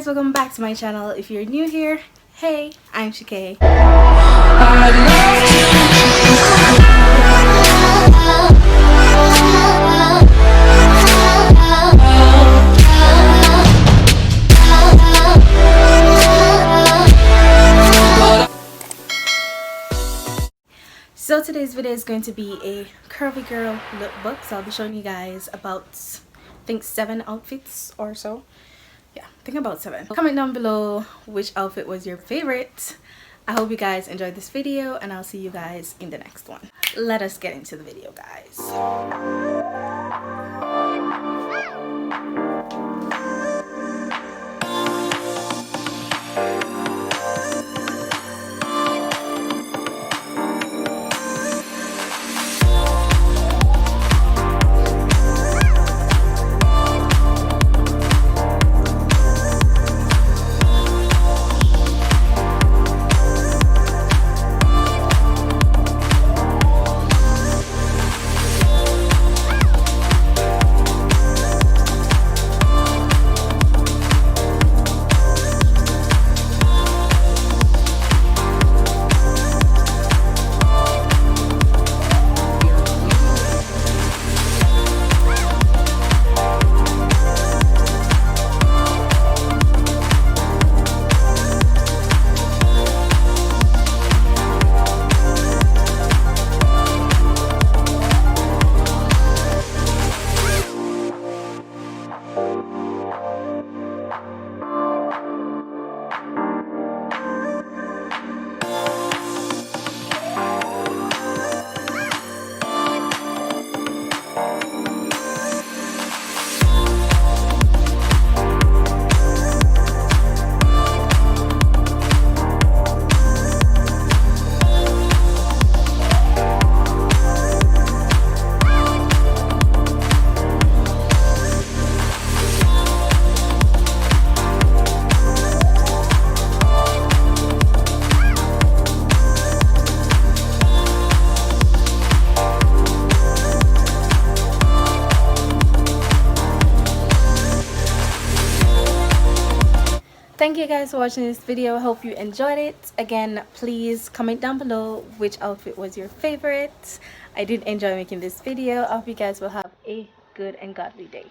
guys, welcome back to my channel. If you're new here, hey, I'm Shakay. So today's video is going to be a curvy girl lookbook. So I'll be showing you guys about, I think, 7 outfits or so. Yeah, I think about 7. Comment down below which outfit was your favorite. I hope you guys enjoyed this video, and I'll see you guys in the next one. Let us get into the video, guys. Thank you guys for watching this video. I hope you enjoyed it. Again, please comment down below which outfit was your favorite. I did enjoy making this video. I hope you guys will have a good and godly day.